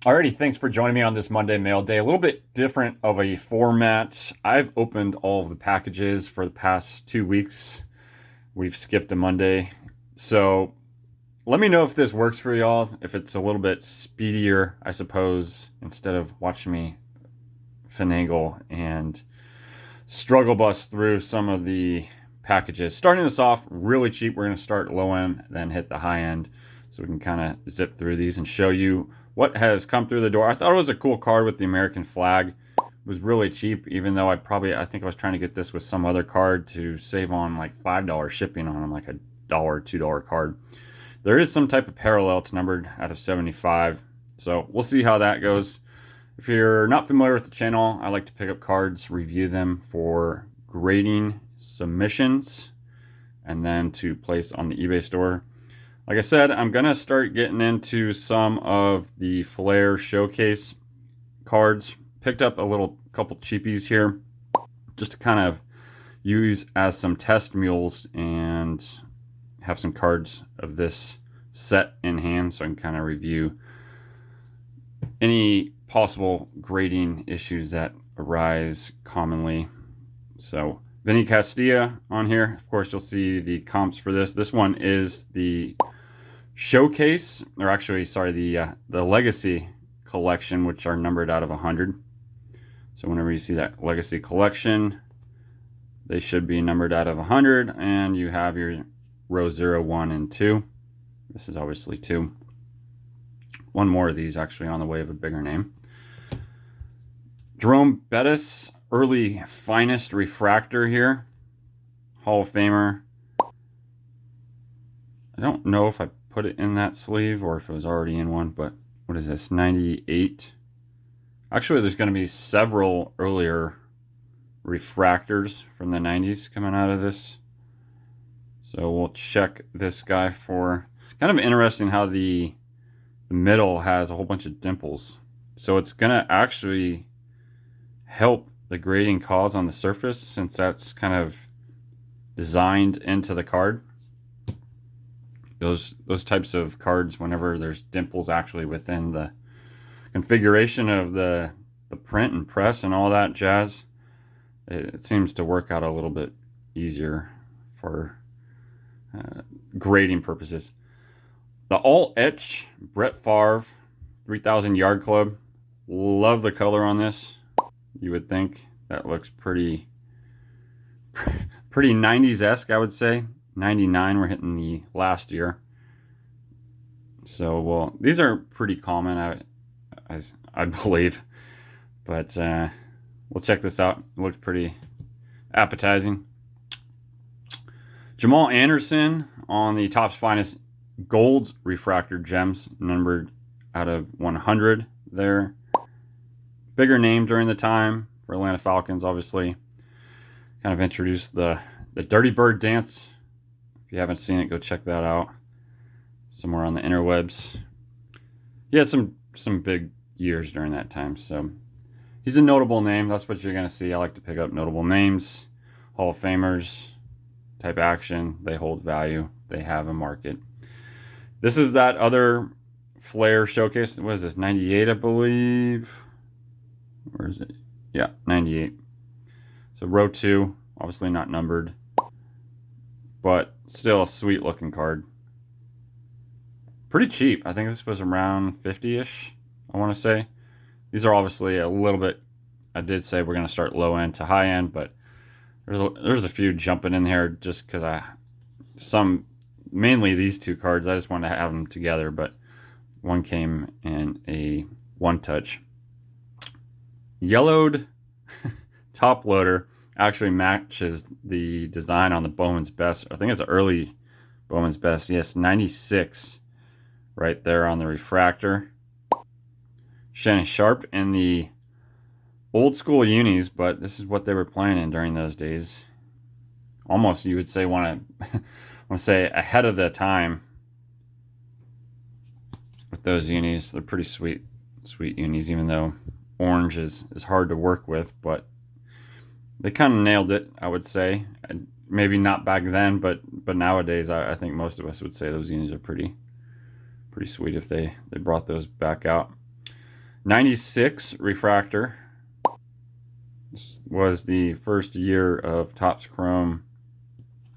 Alrighty, thanks for joining me on this Monday mail day. A little bit different of a format. I've opened all of the packages for the past 2 weeks. We've skipped a Monday. So let me know if this works for y'all, if it's a little bit speedier, I suppose, instead of watching me finagle and struggle bust through some of the packages. Starting us off really cheap, we're going to start low end, then hit the high end, so we can kind of zip through these and show you what has come through the door. I thought it was a cool card with the American flag. It was really cheap, even though I think I was trying to get this with some other card to save on like $5 shipping on them, like a dollar, $2 card. There is some type of parallel. It's numbered out of 75, so we'll see how that goes. If you're not familiar with the channel, I like to pick up cards, review them for grading submissions, and then to place on the eBay store. Like I said, I'm going to start getting into some of the Flair Showcase cards. Picked up a couple cheapies here just to kind of use as some test mules and have some cards of this set in hand so I can kind of review any possible grading issues that arise commonly. So Vinny Castilla on here. Of course, you'll see the comps for this. This one is the Showcase, or actually, sorry, the Legacy Collection, which are numbered out of 100. So whenever you see that Legacy Collection, they should be numbered out of 100, and you have your row 0, 1, and 2. This is obviously 2. One more of these actually on the way of a bigger name. Jerome Bettis, early finest refractor here. Hall of Famer. I don't know if I put it in that sleeve or if it was already in one, but what is this, 98? Actually, there's going to be several earlier refractors from the 90s coming out of this. So we'll check this guy for, kind of interesting how the middle has a whole bunch of dimples. So it's going to actually help the grading cause on the surface, since that's kind of designed into the card. Those types of cards, whenever there's dimples actually within the configuration of the print and press and all that jazz, it seems to work out a little bit easier for grading purposes. The All Etch Brett Favre 3000 Yard Club. Love the color on this. You would think that looks pretty 90s-esque, I would say. 99, we're hitting the last year. So, well, these are pretty common, I believe. But we'll check this out. It looks pretty appetizing. Jamal Anderson on the Topps Finest Gold Refractor Gems, numbered out of 100 there. Bigger name during the time for Atlanta Falcons, obviously. Kind of introduced the Dirty Bird dance. If you haven't seen it, go check that out. Somewhere on the interwebs. He had some big years during that time, so he's a notable name. That's what you're going to see. I like to pick up notable names. Hall of Famers type action. They hold value. They have a market. This is that other Flair Showcase. What is this? 98, I believe. Where is it? Yeah, 98. So row 2, obviously not numbered, but still a sweet looking card. Pretty cheap. I think this was around 50-ish, I want to say. These are obviously a little bit, I did say we're going to start low end to high end, but there's a few jumping in here just because mainly these two cards, I just wanted to have them together, but one came in a one touch. Yellowed top loader actually matches the design on the Bowman's Best. I think it's an early Bowman's Best. Yes, 96 right there on the refractor. Shannon Sharp in the old school unis, but this is what they were playing in during those days. Almost, you would say, want to say ahead of the time with those unis. They're pretty sweet unis, even though orange is hard to work with, but they kind of nailed it, I would say. Maybe not back then, but nowadays I think most of us would say those unis are pretty sweet if they brought those back out. 96 refractor. This was the first year of Topps Chrome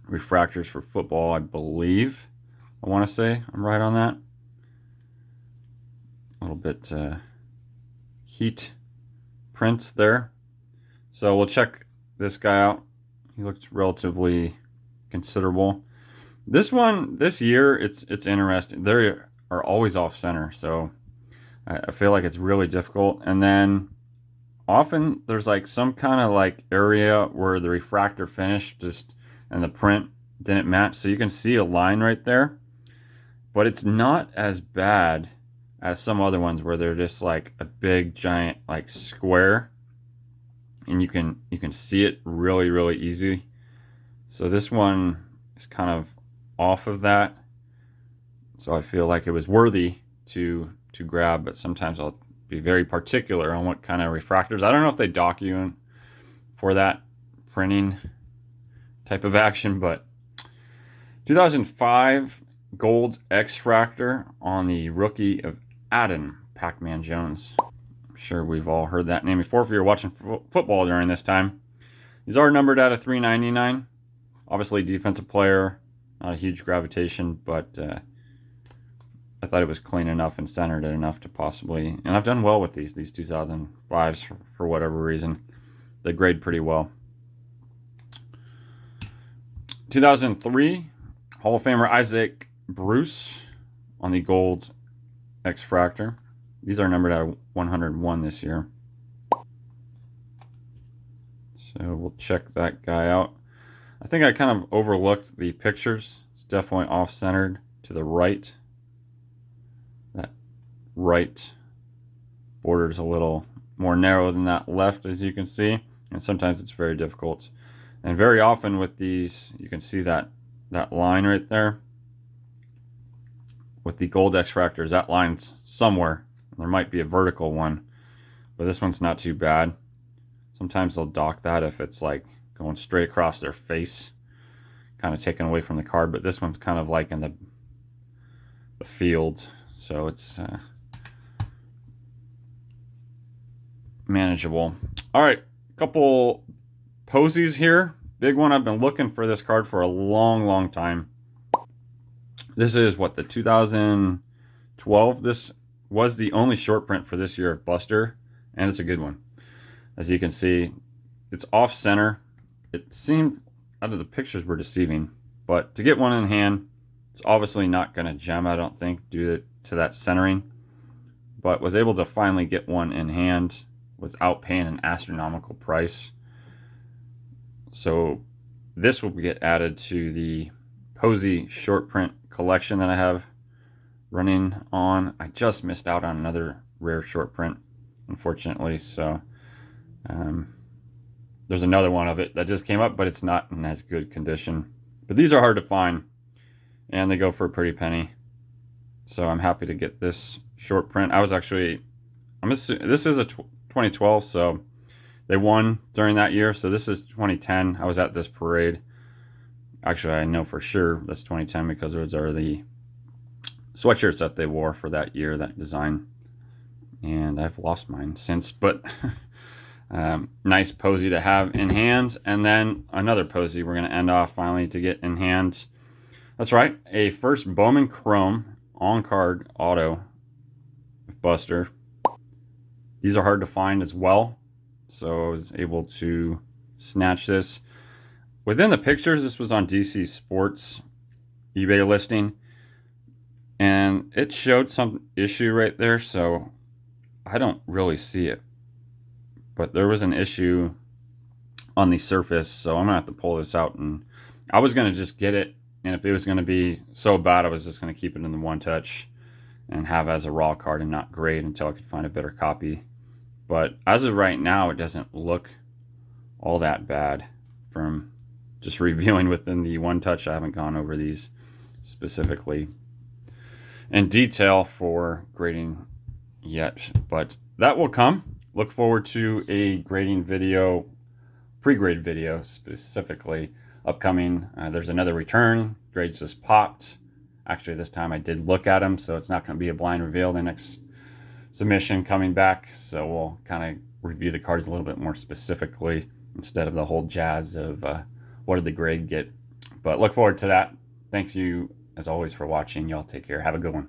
refractors for football, I believe. I want to say I'm right on that. A little bit heat prints there. So we'll check this guy out. He looks relatively considerable. This one, this year, it's interesting. They are always off center, so I feel like it's really difficult. And then often there's like some kind of like area where the refractor finish just and the print didn't match, so you can see a line right there. But it's not as bad as some other ones where they're just like a big giant like square, and you can see it really easy. So this one is kind of off of that, so I feel like it was worthy to grab. But sometimes I'll be very particular on what kind of refractors. I don't know if they dock you in for that printing type of action, but 2005 gold X-Fractor on the rookie of Adam Pac-Man Jones. I'm sure we've all heard that name before if you're watching football during this time. These are numbered out of 399. Obviously defensive player, not a huge gravitation, but I thought it was clean enough and centered enough to possibly, and I've done well with these 2005s for whatever reason. They grade pretty well. 2003 Hall of Famer Isaac Bruce on the gold X-Fractor. These are numbered out of 101 this year. So we'll check that guy out. I think I kind of overlooked the pictures. It's definitely off-centered to the right. That right border is a little more narrow than that left, as you can see. And sometimes it's very difficult. And very often with these, you can see that line right there. With the gold X-Fractors, that line's somewhere. There might be a vertical one, but this one's not too bad. Sometimes they'll dock that if it's like going straight across their face, kind of taken away from the card, but this one's kind of like in the field, so it's manageable. All right, a couple posies here. Big one. I've been looking for this card for a long time. This is what, the 2012. This was the only short print for this year of Buster, and it's a good one. As you can see, it's off center. It seemed out of the pictures were deceiving, but to get one in hand, it's obviously not going to gem, I don't think, due to that centering, but was able to finally get one in hand without paying an astronomical price. So this will get added to the Posey short print collection that I have running on. I just missed out on another rare short print, unfortunately, so there's another one of it that just came up, but it's not in as good condition. But these are hard to find, and they go for a pretty penny. So I'm happy to get this short print. This is a 2012, so they won during that year. So this is 2010. I was at this parade. Actually, I know for sure that's 2010 because those are the sweatshirts that they wore for that year, that design. And I've lost mine since, but nice Posey to have in hand. And then another Posey we're going to end off finally to get in hand. That's right, a first Bowman Chrome on-card auto Buster. These are hard to find as well, so I was able to snatch this. Within the pictures, this was on DC Sports eBay listing, and it showed some issue right there, so I don't really see it. But there was an issue on the surface, so I'm gonna have to pull this out. And I was gonna just get it, and if it was gonna be so bad, I was just gonna keep it in the one touch and have as a raw card and not grade until I could find a better copy. But as of right now, it doesn't look all that bad from just reviewing within the one touch. I haven't gone over these specifically in detail for grading yet, but that will come. Look forward to a grading video, pre-grade video specifically, upcoming. There's another return. Grades just popped. Actually, this time I did look at them, so it's not going to be a blind reveal the next submission coming back, so we'll kind of review the cards a little bit more specifically instead of the whole jazz of what did the grade get. But look forward to that. Thanks you as always for watching. Y'all take care. Have a good one.